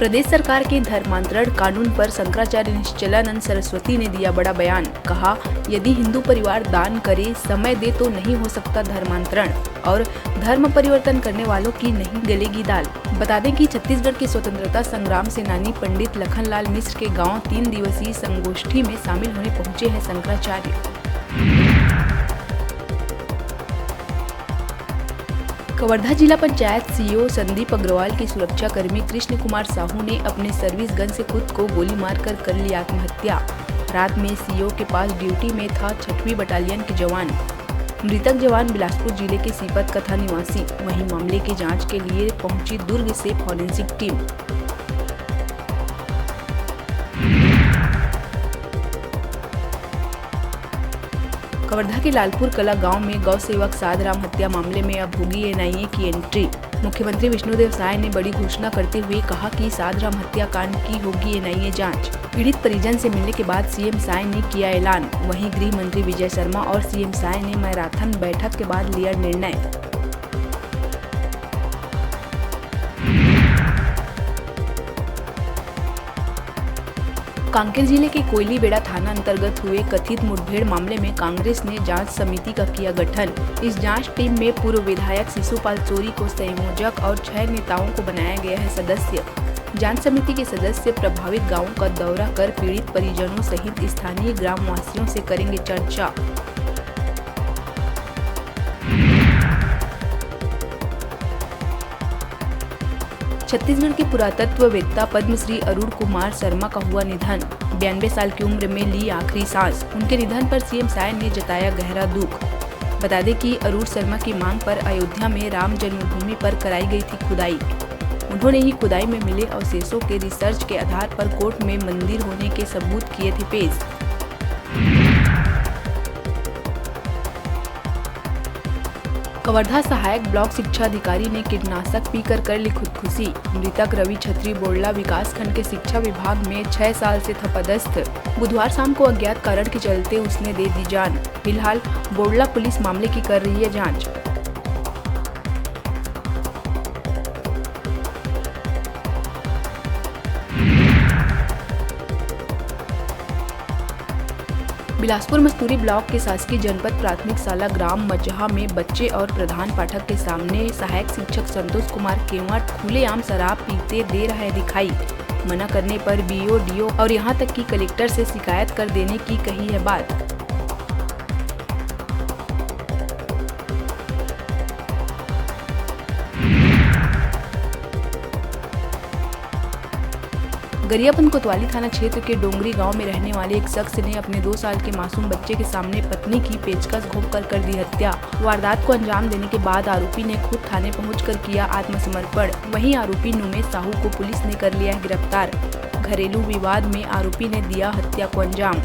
प्रदेश सरकार के धर्मांतरण कानून पर शंकराचार्य निश्चलानंद सरस्वती ने दिया बड़ा बयान। कहा, यदि हिंदू परिवार दान करे, समय दे तो नहीं हो सकता धर्मांतरण और धर्म परिवर्तन करने वालों की नहीं गलेगी दाल। बता दें कि छत्तीसगढ़ के स्वतंत्रता संग्राम सेनानी पंडित लखनलाल मिश्र के गांव 3 दिवसीय संगोष्ठी में शामिल होने पहुंचे हैं शंकराचार्य। कवर्धा जिला पंचायत सीईओ संदीप अग्रवाल की सुरक्षा कर्मी कृष्ण कुमार साहू ने अपने सर्विस गन से खुद को गोली मारकर कर ली आत्महत्या। रात में सीईओ के पास ड्यूटी में था 6वीं बटालियन के जवान। मृतक जवान बिलासपुर जिले के सीपत कथा निवासी। वहीं मामले की जांच के लिए पहुंची दुर्ग से फॉरेंसिक टीम। कवर्धा के लालपुर कला गांव में गौ सेवक साधराम हत्या मामले में अब होगी एनआईए की एंट्री। मुख्यमंत्री विष्णुदेव साय ने बड़ी घोषणा करते हुए कहा कि साधराम हत्याकांड की होगी एनआईए जांच। पीड़ित परिजन से मिलने के बाद सीएम साय ने किया ऐलान। वहीं गृह मंत्री विजय शर्मा और सीएम साय ने मैराथन बैठक के बाद लिया निर्णय। कांकेर जिले के कोयलीबेड़ा थाना अंतर्गत हुए कथित मुठभेड़ मामले में कांग्रेस ने जांच समिति का किया गठन। इस जांच टीम में पूर्व विधायक शिशुपाल चोरी को संयोजक और 6 नेताओं को बनाया गया है सदस्य। जांच समिति के सदस्य प्रभावित गांवों का दौरा कर पीड़ित परिजनों सहित स्थानीय ग्रामवासियों से करेंगे चर्चा। छत्तीसगढ़ के पुरातत्ववेत्ता पद्मश्री अरुण कुमार शर्मा का हुआ निधन। 92 साल की उम्र में ली आखिरी सांस। उनके निधन पर सीएम साय ने जताया गहरा दुख। बता दें कि अरुण शर्मा की मांग पर अयोध्या में राम जन्मभूमि पर कराई गई थी खुदाई। उन्होंने ही खुदाई में मिले अवशेषों के रिसर्च के आधार पर कोर्ट में मंदिर होने के सबूत किए थे पेश। कवर्धा सहायक ब्लॉक शिक्षा अधिकारी ने कीटनाशक पीकर कर ली खुदकुशी। मृतक रवि छत्री बोड़ला विकासखंड के शिक्षा विभाग में 6 साल से था पदस्थ। बुधवार शाम को अज्ञात कारण के चलते उसने दे दी जान। फिलहाल बोड़ला पुलिस मामले की कर रही है जांच। बिलासपुर मस्तूरी ब्लॉक के शासकीय जनपद प्राथमिक शाला ग्राम मजहा में बच्चे और प्रधान पाठक के सामने सहायक शिक्षक संतोष कुमार केवट खुलेआम शराब पीते दे रहा है दिखाई। मना करने पर बीओ, डीओ और यहां तक कि कलेक्टर से शिकायत कर देने की कही है बात। गरियाबंद कोतवाली थाना क्षेत्र के डोंगरी गांव में रहने वाले एक शख्स ने अपने 2 साल के मासूम बच्चे के सामने पत्नी की पेचकस घोंपकर कर दी हत्या। वारदात को अंजाम देने के बाद आरोपी ने खुद थाने पहुंचकर किया आत्मसमर्पण। वहीं आरोपी नुमेश साहू को पुलिस ने कर लिया है गिरफ्तार। घरेलू विवाद में आरोपी ने दिया हत्या को अंजाम।